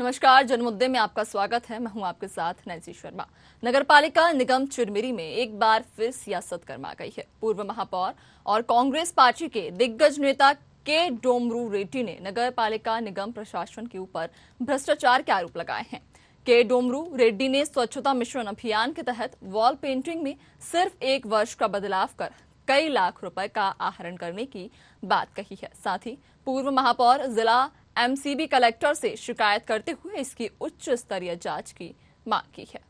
नमस्कार, जनमुद्दे में आपका स्वागत है। मैं हूं आपके साथ नैन्सी शर्मा। नगरपालिका निगम चिरमिरी में एक बार फिर सियासत गर्मा गई है। पूर्व महापौर और कांग्रेस पार्टी के दिग्गज नेता के डोमरू रेड्डी ने नगरपालिका निगम प्रशासन के ऊपर भ्रष्टाचार के आरोप लगाए हैं। के डोमरू रेड्डी ने स्वच्छता मिशन अभियान के तहत वॉल पेंटिंग में सिर्फ 1 वर्ष का बदलाव कर कई लाख रुपए का आहरण करने की बात कही है। साथ ही पूर्व महापौर जिला एमसीबी कलेक्टर से शिकायत करते हुए इसकी उच्च स्तरीय जांच की मांग की है।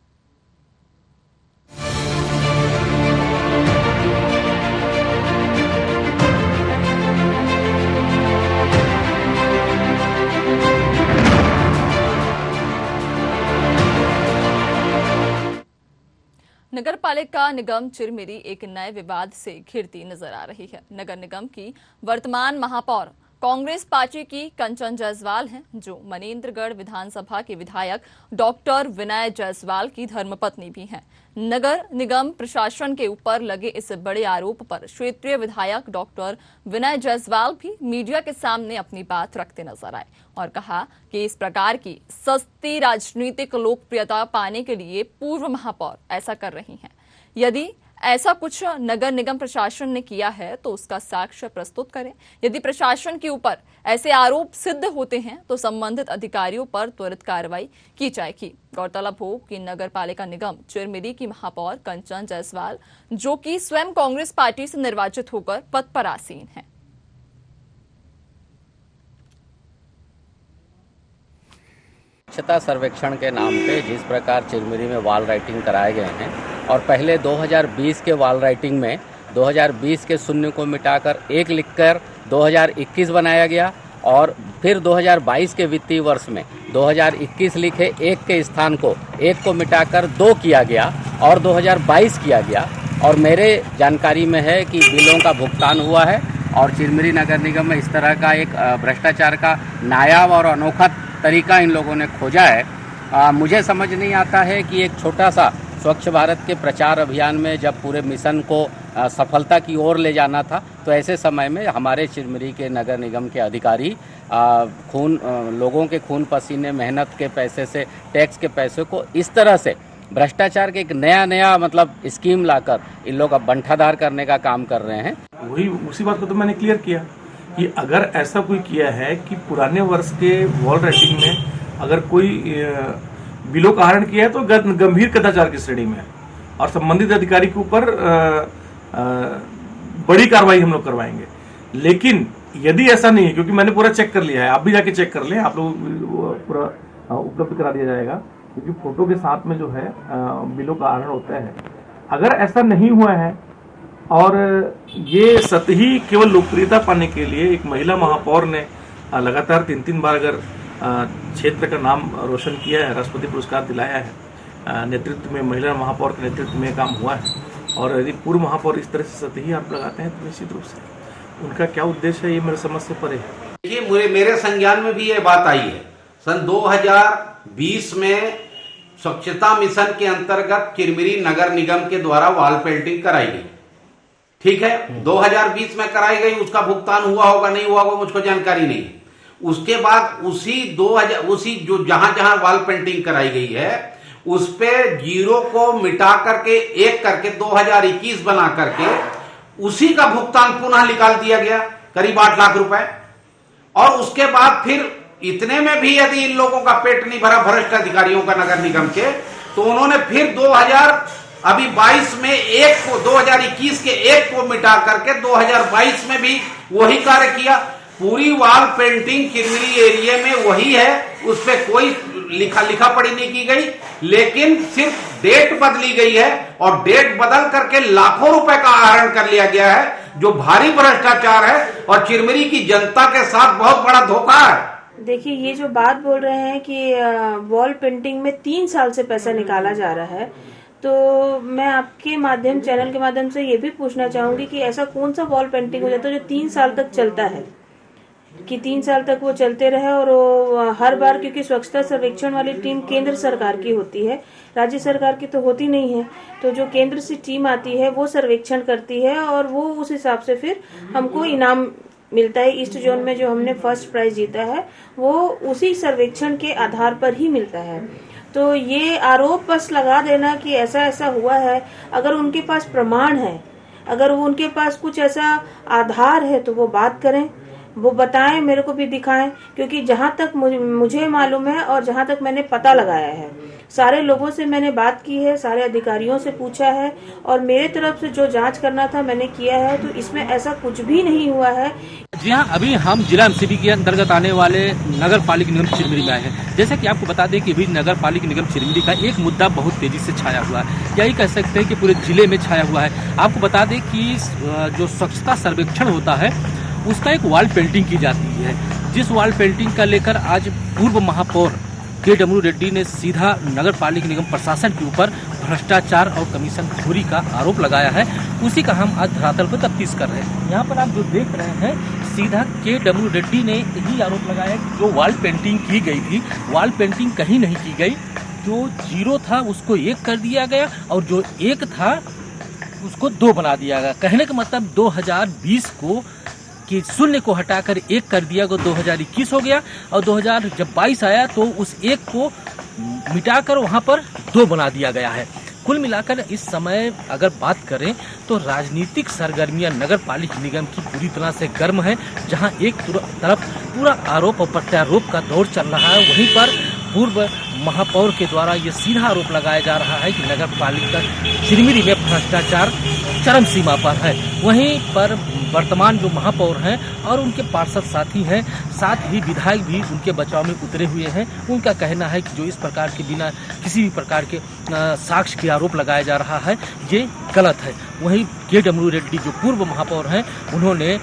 नगरपालिका निगम चिरमिरी एक नए विवाद से घिरती नजर आ रही है। नगर निगम की वर्तमान महापौर कांग्रेस पार्टी की कंचन जायसवाल हैं, जो मनेंद्रगढ़ विधानसभा के विधायक डॉक्टर विनय जायसवाल की धर्मपत्नी भी हैं। नगर निगम प्रशासन के ऊपर लगे इस बड़े आरोप पर क्षेत्रीय विधायक डॉक्टर विनय जायसवाल भी मीडिया के सामने अपनी बात रखते नजर आए और कहा कि इस प्रकार की सस्ती राजनीतिक लोकप्रियता पाने के लिए पूर्व महापौर ऐसा कर रही हैं। यदि ऐसा कुछ नगर निगम प्रशासन ने किया है तो उसका साक्ष्य प्रस्तुत करें। यदि प्रशासन के ऊपर ऐसे आरोप सिद्ध होते हैं तो संबंधित अधिकारियों पर त्वरित कार्रवाई की जाएगी। गौरतलब हो कि नगर पालिका निगम चिरमिरी की महापौर कंचन जायसवाल, जो कि स्वयं कांग्रेस पार्टी से निर्वाचित होकर पद पर आसीन हैं। स्वच्छता सर्वेक्षण के नाम पे जिस प्रकार चिरमिरी में वॉल राइटिंग कराए गए हैं और पहले 2020 के वॉल राइटिंग में 2020 के शून्य को मिटाकर 1 लिखकर 2021 बनाया गया और फिर 2022 के वित्तीय वर्ष में 2021 लिखे 1 के स्थान को 1 को मिटाकर 2 किया गया और 2022 किया गया। और मेरे जानकारी में है कि बिलों का भुगतान हुआ है और चिरमिरी नगर निगम में इस तरह का एक भ्रष्टाचार का नायाब और अनोखा तरीका इन लोगों ने खोजा है। मुझे समझ नहीं आता है कि एक छोटा सा स्वच्छ भारत के प्रचार अभियान में जब पूरे मिशन को सफलता की ओर ले जाना था तो ऐसे समय में हमारे चिरमिरी के नगर निगम के अधिकारी लोगों के खून पसीने मेहनत के पैसे से, टैक्स के पैसे को इस तरह से भ्रष्टाचार के एक नया मतलब स्कीम लाकर इन लोग अब बंटाधार करने का काम कर रहे हैं। वही उसी बात को तो मैंने क्लियर किया कि अगर ऐसा कोई किया है कि पुराने वर्ष के वॉल राइटिंग में अगर कोई बिलों का आहरण किया है तो गंभीर कदाचार की श्रेणी में है और संबंधित अधिकारी के ऊपर बड़ी कार्रवाई हम लोग करवाएंगे। लेकिन यदि ऐसा नहीं है, क्योंकि मैंने पूरा चेक कर लिया है, आप भी जाके चेक कर लें, आप लोग पूरा उपलब्ध करा दिया जाएगा, क्योंकि फोटो के साथ में जो है बिलों का आहरण होता है। अगर ऐसा नहीं हुआ है और ये सतही केवल लोकप्रियता पाने के लिए एक महिला महापौर ने लगातार 3 बार अगर क्षेत्र का नाम रोशन किया है, राष्ट्रपति पुरस्कार दिलाया है, नेतृत्व में महिला महापौर के नेतृत्व में काम हुआ है, और यदि पूर्व महापौर इस तरह से सतही आरोप लगाते हैं तो निश्चित रूप से उनका क्या उद्देश्य है ये मेरे समझ से परे है। देखिए, मेरे संज्ञान में भी ये बात आई है। सन 2020 में स्वच्छता मिशन के अंतर्गत चिरमिरी नगर निगम के द्वारा वॉल पेंटिंग कराई गई। ठीक है, 2020 में कराई गई, उसका भुगतान हुआ होगा नहीं हुआ होगा मुझको जानकारी नहीं। उसके बाद उसी जो जहां वॉल पेंटिंग कराई गई है उस पे 0 को मिटा करके 1 करके 2021 बना करके उसी का भुगतान पुनः निकाल दिया गया, करीब 8 लाख रुपए। और उसके बाद फिर इतने में भी यदि इन लोगों का पेट नहीं भरा भ्रष्ट अधिकारियों का नगर निगम के, तो उन्होंने फिर 2022 में 1 को 2021 के 1 को मिटा करके 2022 में भी वही कार्य किया। पूरी वॉल पेंटिंग चिरमिरी एरिया में वही है, उस पर कोई लिखा पढ़ी नहीं की गई, लेकिन सिर्फ डेट बदली गई है और डेट बदल करके लाखों रुपए का आहरण कर लिया गया है, जो भारी भ्रष्टाचार है और चिरमिरी की जनता के साथ बहुत बड़ा धोखा है। देखिए, ये जो बात बोल रहे हैं कि वॉल पेंटिंग में 3 साल से पैसा निकाला जा रहा है, तो मैं आपके चैनल के माध्यम से ये भी पूछना चाहूंगी कि ऐसा कौन सा वॉल पेंटिंग हो जाता है जो 3 साल तक चलता है, कि 3 साल तक वो चलते रहे। और वो हर बार, क्योंकि स्वच्छता सर्वेक्षण वाली टीम केंद्र सरकार की होती है, राज्य सरकार की तो होती नहीं है, तो जो केंद्र से टीम आती है वो सर्वेक्षण करती है और वो उस हिसाब से फिर हमको इनाम मिलता है। ईस्ट जोन में जो हमने फर्स्ट प्राइज जीता है वो उसी सर्वेक्षण के आधार पर ही मिलता है। तो ये आरोप बस लगा देना कि ऐसा ऐसा हुआ है, अगर उनके पास प्रमाण है, अगर वो उनके पास कुछ ऐसा आधार है तो वो बात करें, वो बताएं, मेरे को भी दिखाएं। क्योंकि जहां तक मुझे मालूम है और जहां तक मैंने पता लगाया है, सारे लोगों से मैंने बात की है, सारे अधिकारियों से पूछा है और मेरे तरफ से जो जांच करना था मैंने किया है, तो इसमें ऐसा कुछ भी नहीं हुआ है। जी हाँ, अभी हम जिला एमसीबी के अंतर्गत आने वाले नगर पालिक निगम चिरमिरी में आए हैं। जैसे कि आपको बता दें कि अभी नगर पालिक निगम चिरमिरी का एक मुद्दा बहुत तेजी से छाया हुआ है, यही कह सकते हैं कि पूरे जिले में छाया हुआ है। आपको बता दें कि जो स्वच्छता सर्वेक्षण होता है उसका एक वॉल पेंटिंग की जाती है, जिस वॉल पेंटिंग का लेकर आज पूर्व महापौर के.डब्ल्यू. रेड्डी ने सीधा नगर पालिक निगम प्रशासन के ऊपर भ्रष्टाचार और कमीशन खोरी का आरोप लगाया है। उसी का हम आज धरातल पर तफ्तीश कर रहे हैं। यहाँ पर आप जो देख रहे हैं, सीधा के.डब्ल्यू. रेड्डी ने यही आरोप लगाया कि जो वॉल पेंटिंग की गई थी, वॉल पेंटिंग कहीं नहीं की गई। जो 0 था उसको 1 कर दिया गया और जो 1 था उसको 2 बना दिया गया। कहने का मतलब 2020 को कि 0 को हटाकर 1 कर दिया गया, 2021 हो गया और 2022 आया तो उस 1 को मिटाकर वहां पर 2 बना दिया गया है। कुल मिलाकर इस समय अगर बात करें तो राजनीतिक सरगर्मियां नगर पालिक निगम की पूरी तरह से गर्म है। जहां एक तरफ पूरा आरोप और प्रत्यारोप का दौर चल रहा है, वहीं पर पूर्व महापौर के द्वारा ये सीधा आरोप लगाया जा रहा है कि नगर पालिका चिरमिरी में भ्रष्टाचार चरम सीमा पर है। वहीं पर वर्तमान जो महापौर हैं और उनके पार्षद साथी हैं, साथ ही विधायक भी उनके बचाव में उतरे हुए हैं। उनका कहना है कि जो इस प्रकार के बिना किसी भी प्रकार के साक्ष्य के आरोप लगाया जा रहा है ये गलत है। वहीं के.डब्ल्यू. रेड्डी जो पूर्व महापौर हैं, उन्होंने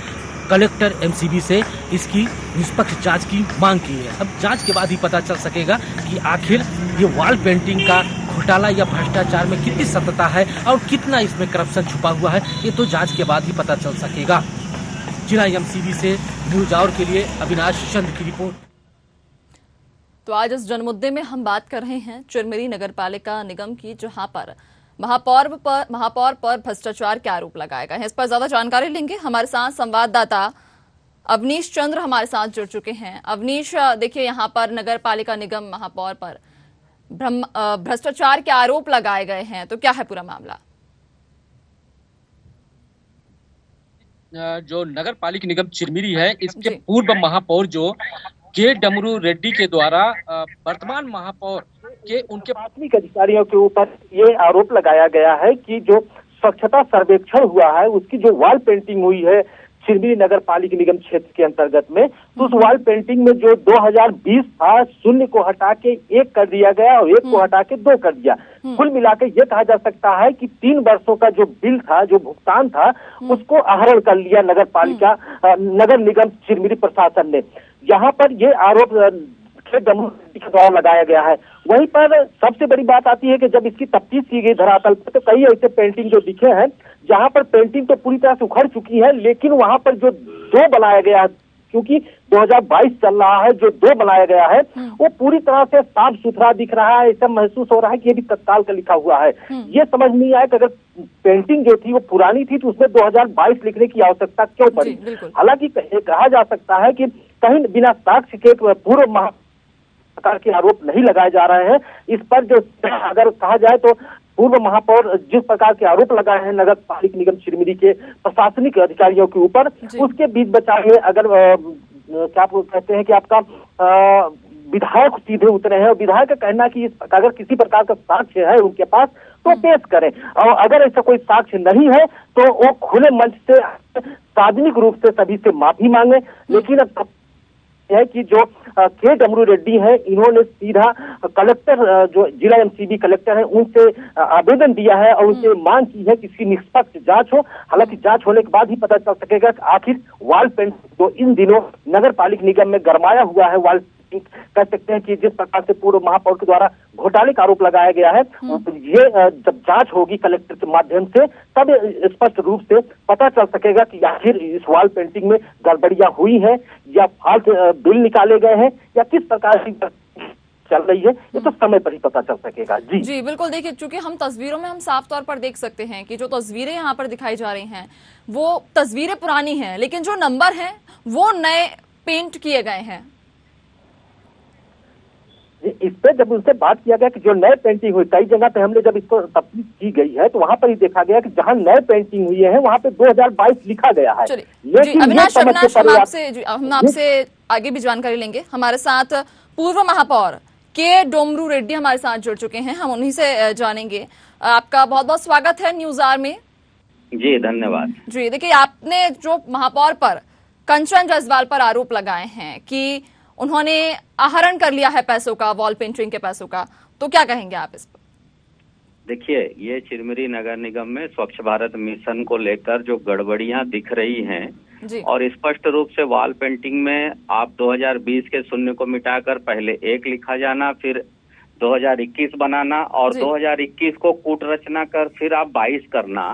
कलेक्टर एमसीबी से इसकी निष्पक्ष जांच की मांग की है। अब जांच के बाद ही पता चल सकेगा कि आखिर ये वॉल पेंटिंग का घोटाला या भ्रष्टाचार में कितनी सत्यता है और कितना इसमें करप्शन छुपा हुआ है, ये तो जांच के बाद ही पता चल सकेगा। जिला एमसीबी से न्यूज आवर के लिए अविनाश चंद्र की रिपोर्ट। तो आज इस जनमुद्दे में हम बात कर रहे हैं चिरमिरी नगर पालिका निगम की, जहां पर महापौर पर भ्रष्टाचार के आरोप लगाए गए हैं। इस पर ज्यादा जानकारी लेंगे, हमारे साथ संवाददाता अवनीश चंद्र हमारे साथ जुड़ चुके हैं। अवनीश, देखिए यहाँ पर नगर पालिका निगम महापौर पर भ्रष्टाचार के आरोप लगाए गए हैं, तो क्या है पूरा मामला? जो नगर पालिक निगम चिरमिरी है, इसके पूर्व महापौर जो के.डब्ल्यू. रेड्डी के द्वारा वर्तमान महापौर के उनके प्राथमिक अधिकारियों के ऊपर ये आरोप लगाया गया है कि जो स्वच्छता सर्वेक्षण हुआ है उसकी जो वॉल पेंटिंग हुई है चिरमिरी नगर पालिक निगम क्षेत्र के अंतर्गत में, तो उस वॉल पेंटिंग में जो 2020 था 0 को हटा के 1 कर दिया गया और 1 को हटा के 2 कर दिया। कुल मिलाकर ये कहा जा सकता है कि 3 वर्षों का जो बिल था, जो भुगतान था, उसको आहरण कर लिया नगर निगम चिरमिरी प्रशासन ने। यहाँ पर ये आरोप के द्वारा लगाया गया है। वहीं पर सबसे बड़ी बात आती है कि जब इसकी तफ्तीश की गई धरातल पर, तो कई ऐसे पेंटिंग जो दिखे हैं जहां पर पेंटिंग तो पूरी तरह से उखड़ चुकी है, लेकिन वहां पर जो 2 बनाया गया है, क्योंकि 2022 चल रहा है, जो 2 बनाया गया है वो पूरी तरह से साफ सुथरा दिख रहा है। ऐसा महसूस हो रहा है कि ये भी तत्काल का लिखा हुआ है। ये समझ नहीं आया कि अगर पेंटिंग जो थी वो पुरानी थी तो उसमें 2022 लिखने की आवश्यकता क्यों पड़ी। हालांकि कहा जा सकता है कि कहीं बिना साक्ष्य के पूर्व प्रकार के आरोप नहीं लगाए जा रहे हैं। इस पर जो अगर कहा जाए तो पूर्व महापौर जिस प्रकार के आरोप लगाए हैं नगर पालिक निगम चिरमिरी के प्रशासनिक अधिकारियों के ऊपर, उसके बीच बचाव में अगर क्या कहते हैं कि आपका विधायक सीधे उतरे हैं और विधायक का कहना कि अगर किसी प्रकार का साक्ष्य है उनके पास तो पेश करें, और अगर ऐसा कोई साक्ष्य नहीं है तो वो खुले मंच से सार्वजनिक रूप से सभी से माफी मांगे। लेकिन अब है कि जो के.डब्ल्यू. रेड्डी है, इन्होंने सीधा कलेक्टर जो जिला एमसीबी कलेक्टर है उनसे आवेदन दिया है और उनसे मांग की है कि इसकी निष्पक्ष जांच हो। हालांकि जांच होने के बाद ही पता चल सकेगा कि आखिर वॉल पेंट जो इन दिनों नगर पालिक निगम में गरमाया हुआ है, वॉल कह सकते हैं कि जिस प्रकार से पूर्व महापौर के द्वारा घोटाले का आरोप लगाया गया है, ये जब जांच होगी कलेक्टर के माध्यम से तब स्पष्ट रूप से पता चल सकेगा कि आखिर इस वॉल पेंटिंग में गड़बड़ियां हुई हैं या फाल्ट बिल निकाले गए हैं या किस प्रकार की चल रही है, ये तो समय पर ही पता चल सकेगा। जी बिल्कुल। देखिए, चूंकि हम तस्वीरों में हम साफ तौर पर देख सकते हैं कि जो तस्वीरें यहाँ पर दिखाई जा रही हैं वो तस्वीरें पुरानी हैं, लेकिन जो नंबर हैं वो नए पेंट किए गए हैं। इस पे जब उनसे बात किया गया कि जो नए पेंटिंग हुई, कई जगह पे हमने जब इसको तफ्तीश की गई है तो वहां पर ही देखा गया कि जहां नए पेंटिंग हुई है वहां पे 2022 लिखा गया है। लेकिन अविनाश, हम आपसे आगे भी जानकारी लेंगे। हमारे साथ पूर्व महापौर के डोमरू रेड्डी हमारे साथ जुड़ चुके हैं, हम उन्हीं से जानेंगे। आपका बहुत बहुत स्वागत है न्यूज आवर में। जी धन्यवाद। जी देखिए, आपने जो महापौर पर कंचन जसवाल पर आरोप लगाए हैं कि उन्होंने आहरण कर लिया है पैसों का, वॉल पेंटिंग के पैसों का, तो क्या कहेंगे आप इस पर? देखिए, ये चिरमिरी नगर निगम में स्वच्छ भारत मिशन को लेकर जो गड़बड़ियां दिख रही हैं जी। और स्पष्ट रूप से वॉल पेंटिंग में आप 2020 के शून्य को मिटाकर पहले 1 लिखा जाना, फिर 2021 बनाना और 2021 को कूट रचना कर फिर आप 22 करना,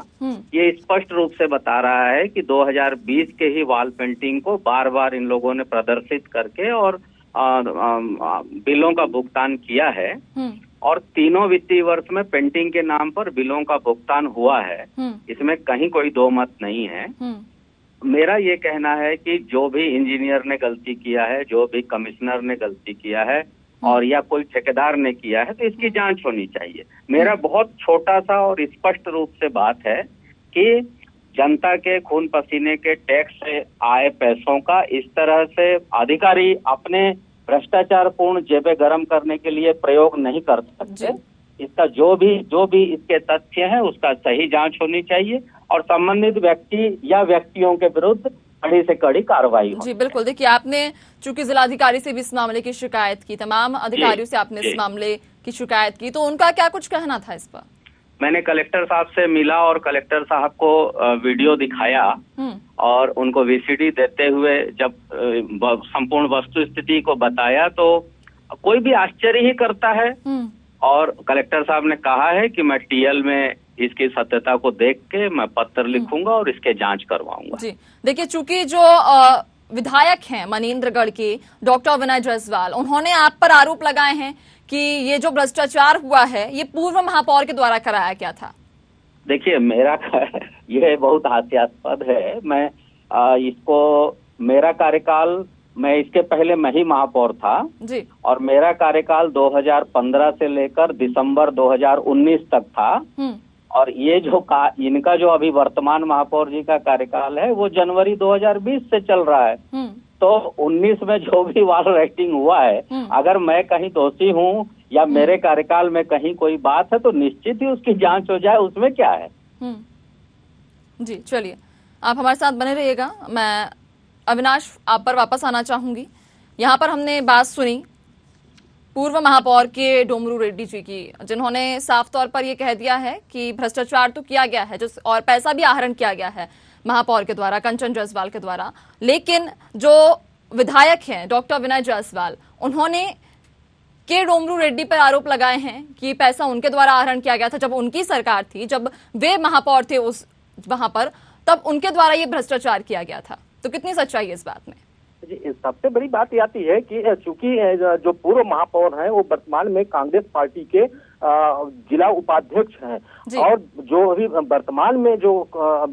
ये स्पष्ट रूप से बता रहा है कि 2020 के ही वॉल पेंटिंग को बार बार इन लोगों ने प्रदर्शित करके और बिलों का भुगतान किया है और तीनों वित्तीय वर्ष में पेंटिंग के नाम पर बिलों का भुगतान हुआ है। इसमें कहीं कोई दो मत नहीं है। मेरा ये कहना है कि जो भी इंजीनियर ने गलती किया है, जो भी कमिश्नर ने गलती किया है और या कोई ठेकेदार ने किया है तो इसकी जांच होनी चाहिए। मेरा बहुत छोटा सा और स्पष्ट रूप से बात है कि जनता के खून पसीने के टैक्स से आए पैसों का इस तरह से अधिकारी अपने भ्रष्टाचारपूर्ण जेबें गरम करने के लिए प्रयोग नहीं कर सकते। इसका जो भी इसके तथ्य हैं उसका सही जांच होनी चाहिए और संबंधित व्यक्ति या व्यक्तियों के विरुद्ध कड़ी से कड़ी कार्रवाई हो। जी बिल्कुल। देखिए, आपने चूंकि जिलाधिकारी से भी इस मामले की शिकायत की, तमाम अधिकारियों से आपने इस मामले की शिकायत की, तो उनका क्या कुछ कहना था इस पर? मैंने कलेक्टर साहब से मिला और कलेक्टर साहब को वीडियो दिखाया और उनको वीसीडी देते हुए जब संपूर्ण वस्तु स्थिति को बताया तो कोई भी आश्चर्य ही करता है। और कलेक्टर साहब ने कहा है कि मैं टीएल में इसकी सत्यता को देख के मैं पत्र लिखूंगा और इसके जांच करवाऊंगा। जी देखिए, चूंकि जो विधायक हैं मनेंद्रगढ़ के डॉक्टर विनय जायसवाल, उन्होंने आप पर आरोप लगाए हैं कि ये जो भ्रष्टाचार हुआ है ये पूर्व महापौर के द्वारा कराया गया था। देखिए, मेरा यह बहुत हास्यास्पद है। मैं इसको मेरा कार्यकाल, मैं इसके पहले मैं ही महापौर था जी, और मेरा कार्यकाल 2015 से लेकर दिसंबर 2019 तक था और ये जो इनका जो अभी वर्तमान महापौर जी का कार्यकाल है वो जनवरी 2020 से चल रहा है। तो 19 में जो भी वॉल राइटिंग हुआ है, अगर मैं कहीं दोषी हूँ या मेरे कार्यकाल में कहीं कोई बात है तो निश्चित ही उसकी जांच हो जाए, उसमें क्या है। जी चलिए, आप हमारे साथ बने रहिएगा। मैं अविनाश आप पर वापस आना चाहूंगी। यहाँ पर हमने बात सुनी पूर्व महापौर के डोमरू रेड्डी जी की, जिन्होंने साफ तौर पर यह कह दिया है कि भ्रष्टाचार तो किया गया है जो और पैसा भी आहरण किया गया है महापौर के द्वारा, कंचन जायसवाल के द्वारा, लेकिन जो विधायक हैं डॉक्टर विनय जायसवाल, उन्होंने के डोमरू रेड्डी पर आरोप लगाए हैं कि पैसा उनके द्वारा आहरण किया गया था जब उनकी सरकार थी, जब वे महापौर थे उस वहां पर, तब उनके द्वारा ये भ्रष्टाचार किया गया था। तो कितनी सच्चाई है इस बात में? जी, सबसे बड़ी बात ये आती है कि चूंकि जो पूर्व महापौर हैं वो वर्तमान में कांग्रेस पार्टी के जिला उपाध्यक्ष हैं और जो अभी वर्तमान में जो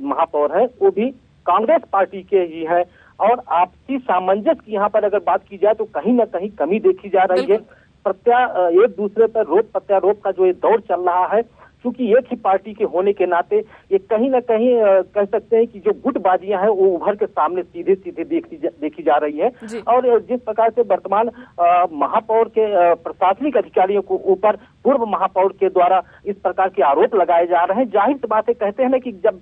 महापौर हैं वो भी कांग्रेस पार्टी के ही हैं और आपसी सामंजस्य की यहाँ पर अगर बात की जाए तो कहीं ना कहीं कमी देखी जा रही है। एक दूसरे पर रोप प्रत्यारोप का जो ये दौर चल रहा है, क्योंकि एक ही पार्टी के होने के नाते ये कहीं ना कहीं कह सकते हैं कि जो गुटबाजियां हैं वो उभर के सामने सीधे सीधे देखी जा रही है। और जिस प्रकार से वर्तमान महापौर के प्रशासनिक अधिकारियों को ऊपर पूर्व महापौर के द्वारा इस प्रकार के आरोप लगाए जा रहे हैं, जाहिर सी बात है, कहते हैं ना कि जब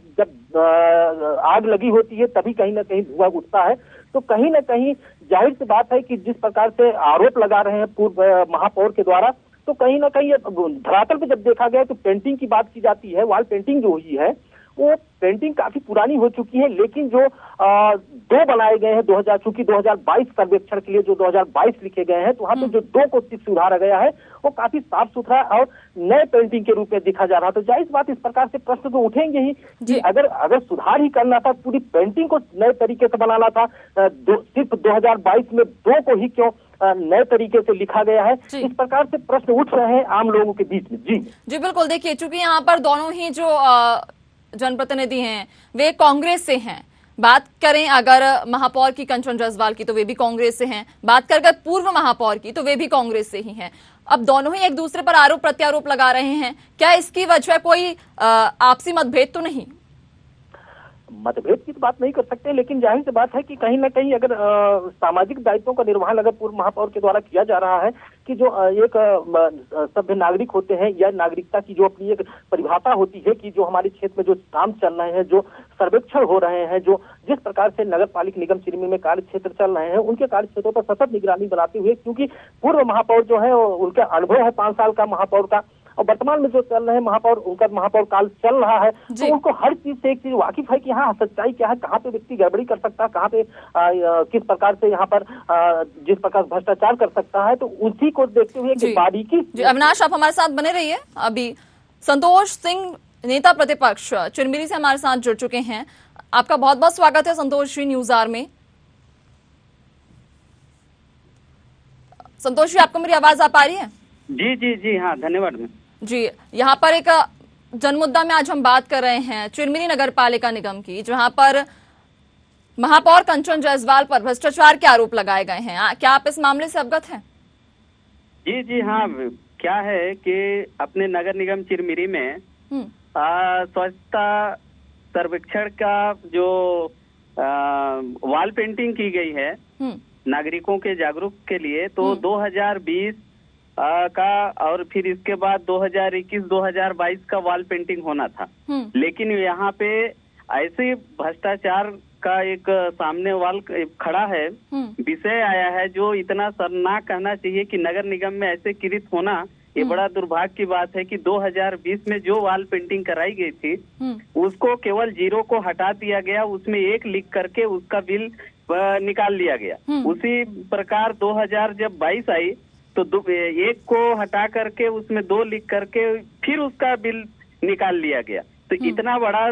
आग लगी होती है तभी कहीं ना कहीं धुआं उठता है। तो कहीं ना कहीं जाहिर सी बात है कि जिस प्रकार से आरोप लगा रहे हैं पूर्व महापौर के द्वारा, तो कहीं ना कहीं धरातल पे जब देखा गया तो पेंटिंग की बात की जाती है, वॉल पेंटिंग जो हुई है वो पेंटिंग काफी पुरानी हो चुकी है, लेकिन जो दो बनाए गए हैं चूंकि 2022 सर्वेक्षण के लिए जो 2022 लिखे गए हैं तो वहाँ पे जो दो को सिर्फ सुधारा गया है वो काफी साफ सुथरा और नए पेंटिंग के रूप में दिखा जा रहा। तो जाहिर बात इस प्रकार से प्रश्न तो उठेंगे ही कि अगर सुधार ही करना था, पूरी पेंटिंग को नए तरीके से बनाना था, सिर्फ 2022 में दो को ही क्यों नए तरीके से लिखा गया है। इस प्रकार से प्रश्न उठ रहे हैं आम लोगों के बीच में। जी बिल्कुल। देखिए, चूंकि यहाँ पर दोनों ही जो जनप्रतिनिधि हैं वे कांग्रेस से हैं, बात करें अगर महापौर की कंचन जायसवाल की तो वे भी कांग्रेस से हैं, बात कर अगर पूर्व महापौर की तो वे भी कांग्रेस से ही हैं। अब दोनों ही एक दूसरे पर आरोप प्रत्यारोप लगा रहे हैं, क्या इसकी वजह कोई आपसी मतभेद तो नहीं? मतभेद की तो बात नहीं कर सकते, लेकिन जाहिर सी बात है कि कहीं ना कहीं अगर सामाजिक दायित्वों का निर्वहन अगर पूर्व महापौर के द्वारा किया जा रहा है कि जो एक सभ्य नागरिक होते हैं या नागरिकता की जो अपनी एक परिभाषा होती है कि जो हमारे क्षेत्र में जो काम चल रहे हैं, जो सर्वेक्षण हो रहे हैं, जो जिस प्रकार से नगर पालिक निगम चिरमिरी में कार्य क्षेत्र चल रहे हैं, उनके कार्य क्षेत्रों पर सतत निगरानी बनाते हुए, क्योंकि पूर्व महापौर जो है उनका अनुभव है 5 साल का महापौर का, और वर्तमान में जो चल रहे हैं महापौर, उनका महापौर काल चल रहा है, तो उनको हर चीज से एक चीज वाकिफ है कि हाँ सच्चाई क्या है, कहाँ पे व्यक्ति गड़बड़ी कर सकता है, कहाँ पे किस प्रकार से यहाँ पर जिस प्रकार भ्रष्टाचार कर सकता है, तो उसी को देखते हुए कि बारीकी। अविनाश, आप हमारे साथ बने रहिए। अभी संतोष सिंह, नेता प्रतिपक्ष चिरमिरी से हमारे साथ जुड़ चुके हैं। आपका बहुत बहुत स्वागत है संतोष जी न्यूज आवर में। संतोष जी, आपको मेरी आवाज आ पा रही है? जी हाँ, धन्यवाद जी। यहाँ पर एक जनमुद्दा में आज हम बात कर रहे हैं चिरमिरी नगर पालिका निगम की, जहां पर महापौर कंचन जायसवाल पर भ्रष्टाचार के आरोप लगाए गए हैं। क्या आप इस मामले से अवगत हैं? जी हाँ, क्या है कि अपने नगर निगम चिरमिरी में स्वच्छता सर्वेक्षण का जो वॉल पेंटिंग की गई है नागरिकों के जागरूक के लिए, तो 2020 का और फिर इसके बाद 2021-2022 का वॉल पेंटिंग होना था। लेकिन यहाँ पे ऐसे भ्रष्टाचार का एक सामने वाल खड़ा है, विषय आया है जो इतना शर्मनाक कहना चाहिए कि नगर निगम में ऐसे किरित होना ये बड़ा दुर्भाग्य की बात है कि 2020 में जो वॉल पेंटिंग कराई गई थी उसको केवल 0 को हटा दिया गया, उसमें 1 लिख करके उसका बिल निकाल लिया गया। उसी प्रकार 2022 आई तो 1 को हटा करके उसमें 2 लिख करके फिर उसका बिल निकाल लिया गया। तो इतना बड़ा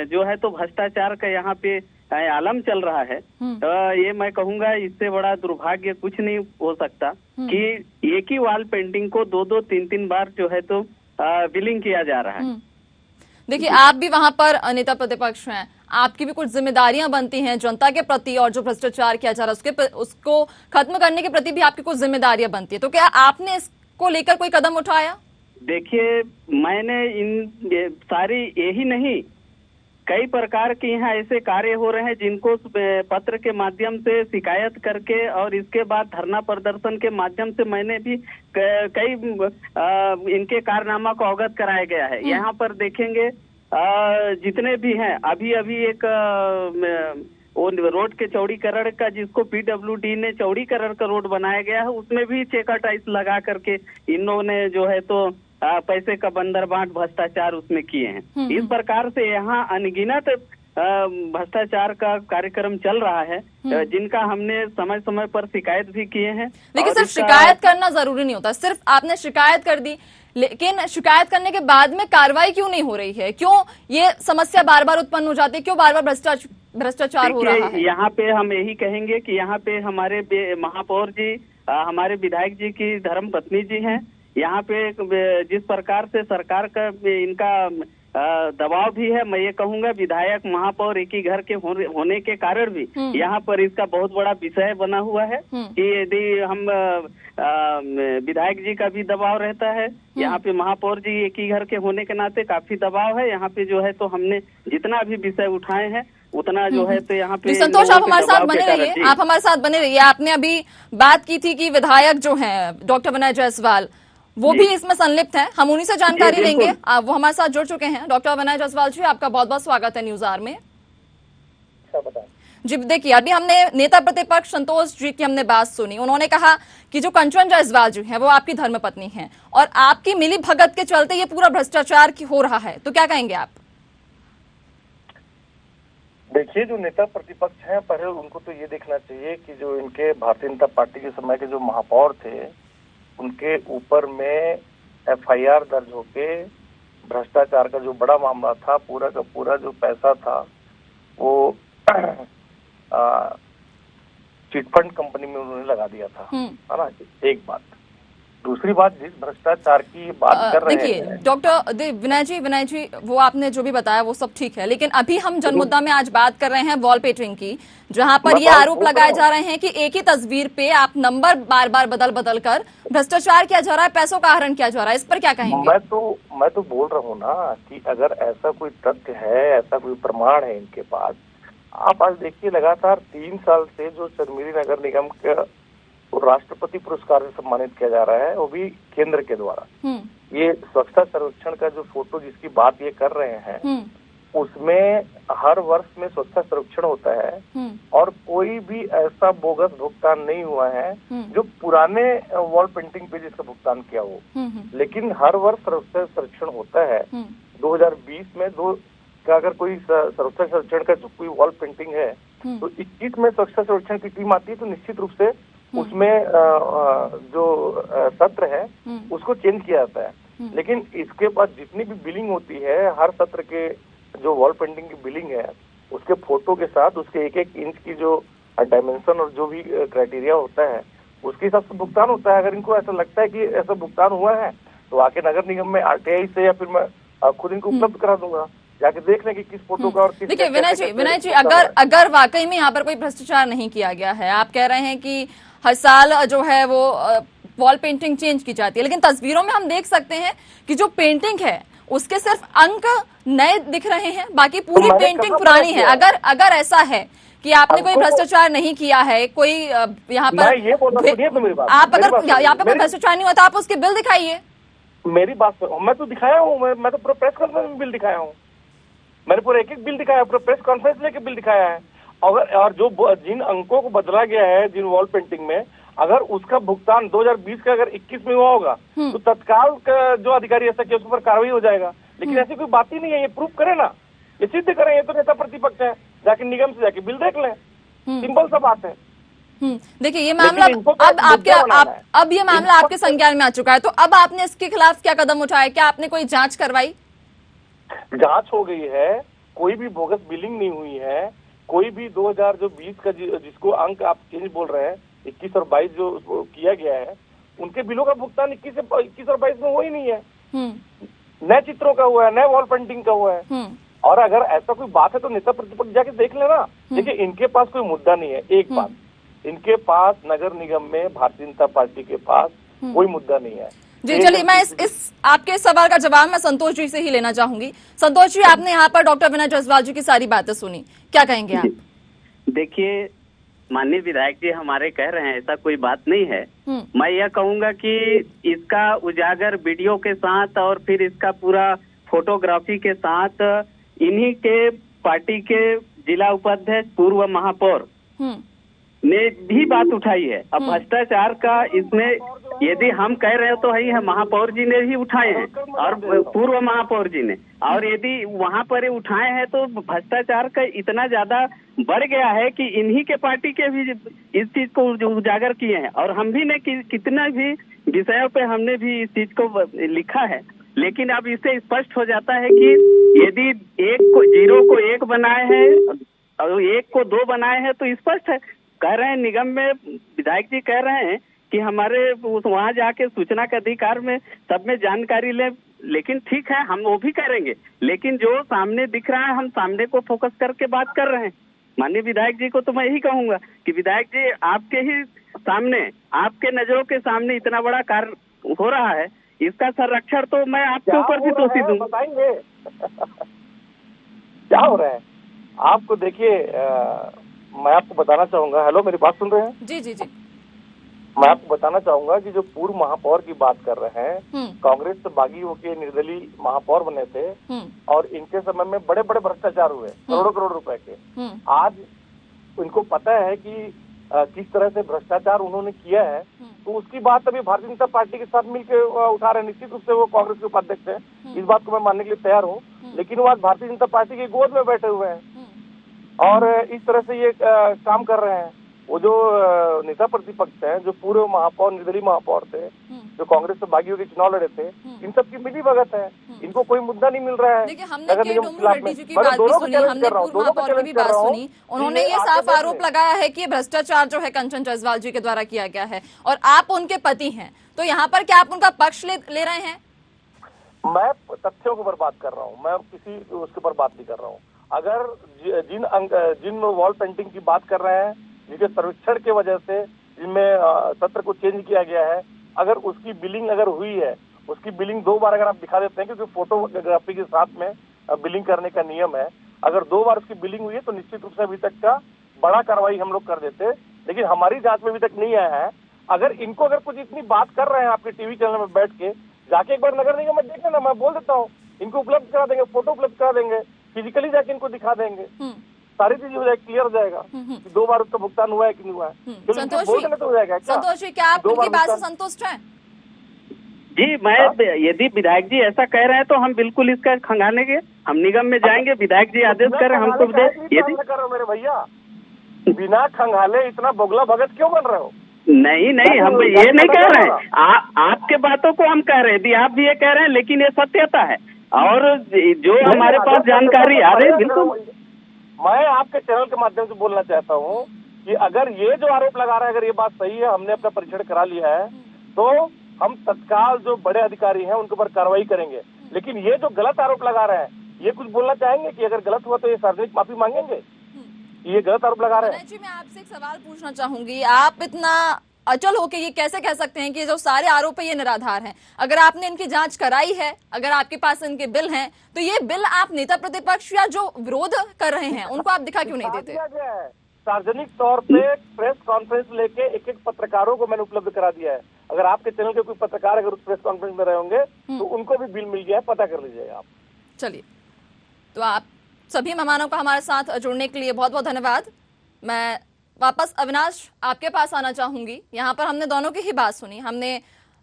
जो है तो भ्रष्टाचार का यहाँ पे आलम चल रहा है। तो ये मैं कहूँगा इससे बड़ा दुर्भाग्य कुछ नहीं हो सकता कि एक ही वॉल पेंटिंग को 2-2, 3-3 बार जो है तो बिलिंग किया जा रहा है। देखिए, आप भी वहां पर नेता प्रतिपक्ष हैं, आपकी भी कुछ जिम्मेदारियां बनती हैं जनता के प्रति, और जो भ्रष्टाचार किया जा रहा है उसको खत्म करने के प्रति भी आपकी कुछ जिम्मेदारियां बनती है। तो क्या आपने इसको लेकर कोई कदम उठाया? देखिए, मैंने इन सारी यही नहीं, कई प्रकार के यहाँ ऐसे कार्य हो रहे हैं जिनको पत्र के माध्यम से शिकायत करके और इसके बाद धरना प्रदर्शन के माध्यम से मैंने भी कई इनके कारनामा को अवगत कराया गया है। यहाँ पर देखेंगे जितने भी हैं, अभी एक वो रोड के चौड़ीकरण का जिसको PWD ने चौड़ीकरण का रोड बनाया गया है, उसमें भी चेकर टाइल्स लगा करके इन्होंने जो है तो पैसे का बंदर बांट भ्रष्टाचार उसमें किए हैं। इस प्रकार से यहाँ अनगिनत भ्रष्टाचार का कार्यक्रम चल रहा है जिनका हमने समय समय पर शिकायत भी किए हैं। लेकिन सिर्फ शिकायत करना जरूरी नहीं होता, सिर्फ आपने शिकायत कर दी, लेकिन शिकायत करने के बाद में कार्रवाई क्यों नहीं हो रही है? क्यों ये समस्या बार बार उत्पन्न हो जाती है? क्यों बार बार भ्रष्टाचार हो रहा है? यहाँ पे हम यही कहेंगे कि यहाँ पे हमारे महापौर जी, हमारे विधायक जी की धर्म पत्नी जी हैं। यहाँ पे जिस प्रकार से सरकार का इनका दबाव भी है, मैं ये कहूँगा विधायक महापौर एक ही घर के होने के कारण भी यहाँ पर इसका बहुत बड़ा विषय बना हुआ है कि यदि हम विधायक जी का भी दबाव रहता है, यहाँ पे महापौर जी एक ही घर के होने के नाते काफी दबाव है। यहाँ पे जो है तो हमने जितना भी विषय उठाए हैं उतना जो है तो यहाँ पे संतोष, आप हमारे साथ बने रहिए, आप हमारे साथ बने रहिए। आपने अभी बात की थी कि विधायक जो हैं डॉक्टर विनय जायसवाल वो भी इसमें संलिप्त हैं, हम उन्हीं से जानकारी लेंगे। वो हमारे साथ जुड़ चुके हैं। डॉक्टर विनय जायसवाल जी, आपका बहुत बहुत स्वागत है न्यूज आवर में। जी देखिए, अभी हमने नेता प्रतिपक्ष संतोष जी की हमने बात सुनी, उन्होंने कहा कि जो कंचन जायसवाल जी हैं वो आपकी धर्मपत्नी हैं और आपकी मिली भगत के चलते ये पूरा भ्रष्टाचार हो रहा है, तो क्या कहेंगे आप? देखिए, जो नेता प्रतिपक्ष हैं पहले उनको तो ये देखना चाहिए कि जो इनके भारतीय जनता पार्टी के समय के जो महापौर थे उनके ऊपर में FIR दर्ज होके भ्रष्टाचार का जो बड़ा मामला था, पूरा का पूरा जो पैसा था वो चिटफंड कंपनी में उन्होंने लगा दिया था, है ना। एक बात। दूसरी बात, जिस भ्रष्टाचार की बात कर रहे हैं, देखिए डॉक्टर विनय जी वो आपने जो भी बताया वो सब ठीक है, लेकिन अभी हम जनमुद्दा में आज बात कर रहे हैं वॉल पेंटिंग की, जहां पर ये आरोप लगाए जा रहे हैं कि एक ही तस्वीर पे आप नंबर बार बार बदल कर भ्रष्टाचार किया जा रहा है, पैसों का आहरण किया जा रहा है, इस पर क्या कहेंगे? मैं तो बोल रहा हूँ ना कि अगर ऐसा कोई तथ्य है, ऐसा कोई प्रमाण है इनके पास, आप आज देखिए लगातार 3 साल से जो चिरमिरी नगर निगम का राष्ट्रपति पुरस्कार से सम्मानित किया जा रहा है, वो भी केंद्र के द्वारा। ये स्वच्छता सर्वेक्षण का जो फोटो जिसकी बात ये कर रहे हैं, उसमें हर वर्ष में स्वच्छता सर्वेक्षण होता है और कोई भी ऐसा बोगस भुगतान नहीं हुआ है जो पुराने वॉल पेंटिंग पे जिसका भुगतान किया हो। लेकिन हर वर्ष स्वच्छता सर्वेक्षण होता है। 2020 में अगर कोई स्वच्छता सर्वेक्षण का जो कोई वॉल पेंटिंग है तो 21 में स्वच्छता सर्वेक्षण की टीम आती है, तो निश्चित रूप से उसमें जो सत्र है उसको चेंज किया जाता है। लेकिन इसके बाद जितनी भी बिलिंग होती है, हर सत्र के जो वॉल पेंटिंग की बिलिंग है, उसके फोटो के साथ उसके एक एक इंच की जो डायमेंशन और जो भी क्राइटेरिया होता है उसके हिसाब से भुगतान होता है। अगर इनको ऐसा लगता है कि ऐसा भुगतान हुआ है तो आके नगर निगम में RTI से या फिर मैं खुद इनको उपलब्ध करा दूंगा, जाके देख लें कि किस फोटो का और किस। देखिए विनय जी अगर वाकई में यहाँ पर कोई भ्रष्टाचार नहीं किया गया है, आप कह रहे हैं कि हर साल जो है वो वॉल पेंटिंग चेंज की जाती है, लेकिन तस्वीरों में हम देख सकते हैं कि जो पेंटिंग है उसके सिर्फ अंक नए दिख रहे हैं, बाकी पूरी पेंटिंग पुरानी है। अगर ऐसा है कि आपने कोई भ्रष्टाचार नहीं किया है, कोई यहाँ पर आप अगर यहाँ पे कोई भ्रष्टाचार नहीं हुआ तो आप उसके बिल दिखाइए। मेरी बात मैं तो दिखाया हूँ, मैं तो पूरा प्रेस कॉन्फ्रेंस में बिल दिखाया हूँ, मैंने पूरा एक बिल दिखाया, पूरा प्रेस कॉन्फ्रेंस लेके बिल दिखाया है। और जो जिन अंकों को बदला गया है जिन वॉल पेंटिंग में, अगर उसका भुगतान 2020 का अगर 21 में हुआ होगा तो तत्काल जो अधिकारी ऐसा किया उसके ऊपर कार्रवाई हो जाएगा। लेकिन ऐसी कोई बात ही नहीं है, ये प्रूफ करे ना, ये सिद्ध करें, ये तो नेता प्रतिपक्ष है, जाके निगम से जाके बिल देख लें, सिंपल सा बात है। देखिए ये मामला अब ये मामला आपके संज्ञान में आ चुका है, तो अब आपने इसके खिलाफ क्या कदम उठाए? क्या आपने कोई जांच करवाई? जांच हो गई है, कोई भी बोगस बिलिंग नहीं हुई है, कोई भी 2020 का जिसको अंक आप चेंज बोल रहे हैं 21 और 22 जो किया गया है, उनके बिलों का भुगतान 21 और 22 में हुआ ही नहीं है। नए चित्रों का हुआ है, नए वॉल पेंटिंग का हुआ है। और अगर ऐसा कोई बात है तो नेता प्रतिपक्ष जाके देख लेना। देखिए इनके पास कोई मुद्दा नहीं है, एक बात, इनके पास नगर निगम में भारतीय जनता पार्टी के पास कोई मुद्दा नहीं है। जी चलिए, मैं इस आपके सवाल का जवाब मैं संतोष जी से ही लेना चाहूंगी। संतोष जी, आपने यहाँ पर डॉक्टर विनय जायसवाल जी की सारी बातें सुनी, क्या कहेंगे आप? देखिए माननीय विधायक जी हमारे कह रहे हैं ऐसा कोई बात नहीं है। मैं यह कहूंगा कि इसका उजागर वीडियो के साथ और फिर इसका पूरा फोटोग्राफी के साथ इन्हीं के पार्टी के जिला उपाध्यक्ष पूर्व महापौर ने भी बात उठाई है। अब भ्रष्टाचार का इसमें यदि हम कह रहे हो तो है महापौर जी ने भी उठाए हैं और पूर्व महापौर जी ने, और यदि वहां पर उठाए हैं तो भ्रष्टाचार का इतना ज्यादा बढ़ गया है कि इन्हीं के पार्टी के भी इस चीज को उजागर किए हैं। और हम भी ने कितना भी विषयों पे हमने भी इस चीज को लिखा है, लेकिन अब इससे स्पष्ट हो जाता है कि यदि 0 को 1 बनाए हैं और 1 को 2 बनाए हैं तो स्पष्ट है। कह रहे हैं निगम में विधायक जी कह रहे हैं कि हमारे वहाँ जाके सूचना के अधिकार में सब में जानकारी ले, लेकिन ठीक है हम वो भी करेंगे, लेकिन जो सामने दिख रहा है हम सामने को फोकस करके बात कर रहे हैं। माननीय विधायक जी को तो मैं यही कहूंगा कि विधायक जी आपके ही सामने, आपके नजरों के सामने इतना बड़ा कार्य हो रहा है, इसका संरक्षण तो मैं आपके ऊपर भी दोषी दूं। बताएंगे क्या हो रहा है आपको। देखिए मैं आपको बताना चाहूंगा, हेलो मेरी बात सुन रहे हैं? जी जी जी। मैं आपको बताना चाहूंगा कि जो पूर्व महापौर की बात कर रहे हैं, कांग्रेस से बागी होके निर्दलीय महापौर बने थे और इनके समय में बड़े बड़े भ्रष्टाचार हुए, करोड़ों रुपए के। आज इनको पता है कि किस तरह से भ्रष्टाचार उन्होंने किया है, तो उसकी बात अभी भारतीय जनता पार्टी के साथ मिलकर उठा रहे हैं। निश्चित रूप से वो कांग्रेस के उपाध्यक्ष है, इस बात को मैं मानने के लिए तैयार हूँ, लेकिन वो आज भारतीय जनता पार्टी की गोद में बैठे हुए हैं और इस तरह से ये काम कर रहे हैं। वो जो नेता प्रतिपक्ष हैं, जो पूर्व महापौर, निर्दलीय महापौर थे, जो कांग्रेस से बागी होकर चुनाव लड़े थे, इन सब की मिली भगत है। इनको कोई मुद्दा नहीं मिल रहा है। देखिए, हमने के डोमरू रेड्डी जी की बात भी सुनी, हमने पूर्व महापौर की भी बात सुनी। उन्होंने ये साफ आरोप लगाया है कि भ्रष्टाचार जो है कंचन जायसवाल जी के द्वारा किया गया है, और आप उनके पति हैं, तो यहाँ पर क्या आप उनका पक्ष ले रहे हैं? मैं तथ्यों के ऊपर बात कर रहा हूँ, मैं किसी उसके ऊपर बात नहीं कर रहा हूँ। अगर जिन वॉल पेंटिंग की बात कर रहे हैं, जिनके सर्वेक्षण के वजह से जिनमें सत्र को चेंज किया गया है, अगर उसकी बिलिंग अगर हुई है, उसकी बिलिंग 2 बार अगर आप दिखा देते हैं, क्योंकि फोटोग्राफी के साथ में बिलिंग करने का नियम है, अगर 2 बार उसकी बिलिंग हुई है तो निश्चित रूप से अभी तक का बड़ा कार्रवाई हम लोग कर देते, लेकिन हमारी जांच में अभी तक नहीं आया है। अगर इनको अगर कुछ इतनी बात कर रहे हैं आपके टीवी चैनल में बैठ के, जाके एक बार नगर निगम में देख लेना, मैं बोल देता हूँ, इनको उपलब्ध करा देंगे, फोटो उपलब्ध करा देंगे, फिजिकली जाके इनको दिखा देंगे, सारी चीजें हो जाएगी, क्लियर हो जाएगा कि 2 बार उसका भुगतान हुआ है कि नहीं हुआ है। संतोष बोल देना तो हो जाएगा। संतोष जी, क्या आप उनकी बात से संतुष्ट हैं? जी, मैं यदि विधायक जी ऐसा कह रहे हैं तो हम बिल्कुल इसका खंगालेंगे, हम निगम में जाएंगे, विधायक जी आदेश करें हमको यदि करो मेरे भैया, बिना खंगाले इतना बोगला भगत क्यों बन रहे हो? नहीं, हम ये नहीं कह रहे हैं, आपके बातों को हम कह रहे हैं, यदि आप भी ये कह रहे हैं, लेकिन ये सत्यता है और जो हमारे पास जानकारी आ रही है। बिल्कुल, मैं आपके चैनल के माध्यम से बोलना चाहता हूँ कि अगर ये जो आरोप लगा रहा है, अगर ये बात सही है, हमने अपना परीक्षण करा लिया है, तो हम तत्काल जो बड़े अधिकारी हैं उनके ऊपर कार्रवाई करेंगे। लेकिन ये जो गलत आरोप लगा रहे हैं, ये कुछ बोलना चाहेंगे कि अगर गलत हुआ तो ये सार्वजनिक माफी मांगेंगे? ये गलत आरोप लगा रहे हैं। जी, मैं आपसे एक सवाल पूछना चाहूंगी, आप इतना अचल होकर ये कैसे कह सकते हैं कि जो सारे आरोप है ये निराधार हैं? अगर आपने इनकी जांच कराई है, अगर आपके पास इनके बिल हैं, तो ये बिल आप नेता प्रतिपक्ष या जो विरोध कर रहे हैं उनको आप दिखा क्यों नहीं देते? सार्वजनिक तौर पे प्रेस कॉन्फ्रेंस लेके एक पत्रकारों को मैंने उपलब्ध करा दिया है। अगर आपके चैनल के कोई पत्रकार अगर उस प्रेस कॉन्फ्रेंस में रहे होंगे तो उनको भी बिल मिल गया है, पता कर लीजिएगा आप। चलिए, तो आप सभी मेहमानों का हमारे साथ जुड़ने के लिए बहुत बहुत धन्यवाद। मैं वापस अविनाश आपके पास आना चाहूंगी। यहाँ पर हमने दोनों की ही बात सुनी, हमने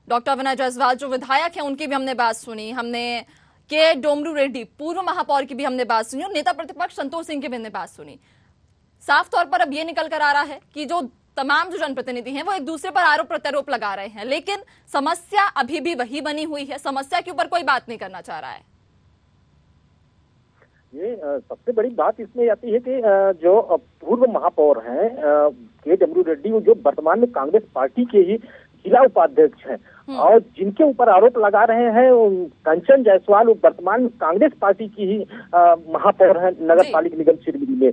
डॉक्टर अविनाश जायसवाल जो विधायक हैं उनकी भी हमने बात सुनी, हमने के डोमरू रेड्डी पूर्व महापौर की भी हमने बात सुनी, और नेता प्रतिपक्ष संतोष सिंह की भी हमने बात सुनी। साफ तौर पर अब ये निकल कर आ रहा है कि जो तमाम जो जनप्रतिनिधि हैं वो एक दूसरे पर आरोप प्रत्यारोप लगा रहे हैं, लेकिन समस्या अभी भी वही बनी हुई है, समस्या के ऊपर कोई बात नहीं करना चाह रहा है। ये सबसे बड़ी बात इसमें आती है कि जो पूर्व महापौर हैं के डोमरू रेड्डी, जो वर्तमान में कांग्रेस पार्टी के ही जिला उपाध्यक्ष हैं और जिनके ऊपर आरोप लगा रहे हैं कंचन जायसवाल, वर्तमान में कांग्रेस पार्टी की ही महापौर है नगर पालिका निगम चिरमिरी में।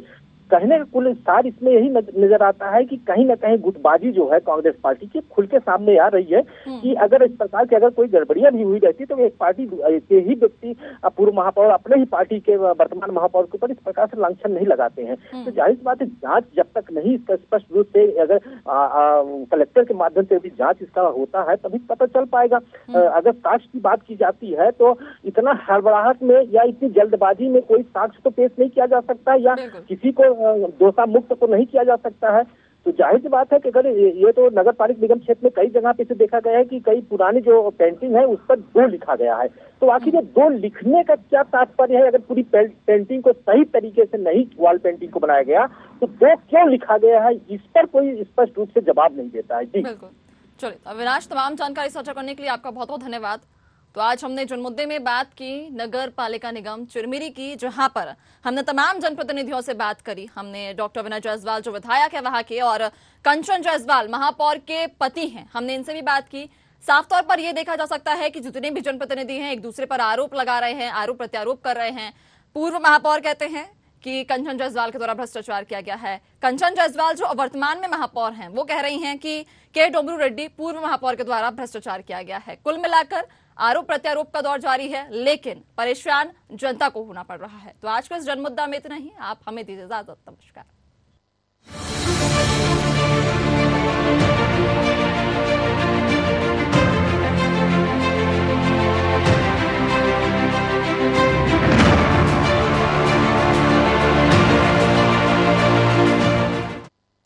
कहने का कुल सार इसमें यही नजर आता है कि कहीं न कहीं गुटबाजी जो है कांग्रेस पार्टी की खुल के सामने आ रही है कि अगर इस प्रकार की अगर कोई गड़बड़ियां भी हुई रहती तो एक पार्टी के ही व्यक्ति पूर्व महापौर अपने ही पार्टी के वर्तमान महापौर के ऊपर इस प्रकार से लांछन नहीं लगाते हैं। तो जाहिर सी बात है, जांच जब तक नहीं इसका स्पष्ट रूप से अगर कलेक्टर के माध्यम से भी जांच इसका होता है तभी पता चल पाएगा। अगर साक्ष्य की बात की जाती है तो इतना हड़बड़ाहट में या इतनी जल्दबाजी में कोई साक्ष्य तो पेश नहीं किया जा सकता या किसी को दोषा मुक्त तो नहीं किया जा सकता है। तो जाहिर सी बात है कि अगर ये तो नगर पालिका निगम क्षेत्र में कई जगह पे इसे देखा गया है कि कई पुरानी जो पेंटिंग है उस पर 2 लिखा गया है। तो आखिर ये 2 लिखने का क्या तात्पर्य है? अगर पूरी पेंटिंग को सही तरीके से नहीं वॉल पेंटिंग को बनाया गया तो 2 क्यों लिखा गया है, इस पर कोई स्पष्ट रूप से जवाब नहीं देता है। जी बिल्कुल। चलिए अविनाश, तमाम जानकारी साझा करने के लिए आपका बहुत बहुत धन्यवाद। तो आज हमने जिन मुद्दे में बात की नगर पालिका निगम चिरमिरी की, जहां पर हमने तमाम जनप्रतिनिधियों से बात करी, हमने डॉक्टर अविनाश जायसवाल जो विधायक है वहां के और कंचन जायसवाल महापौर के पति हैं, हमने इनसे भी बात की। साफ तौर पर यह देखा जा सकता है कि जितने भी जनप्रतिनिधि हैं एक दूसरे पर आरोप लगा रहे हैं, आरोप प्रत्यारोप कर रहे हैं। पूर्व महापौर कहते हैं कि कंचन जायसवाल के द्वारा भ्रष्टाचार किया गया है। कंचन जायसवाल जो वर्तमान में महापौर हैं वो कह रही हैं कि के डोमरू रेड्डी पूर्व महापौर के द्वारा भ्रष्टाचार किया गया है। कुल मिलाकर आरोप प्रत्यारोप का दौर जारी है, लेकिन परेशान जनता को होना पड़ रहा है। तो आज का इस जनमुद्दा में इतना ही। आप हमें दीजिए इजाजत। नमस्कार।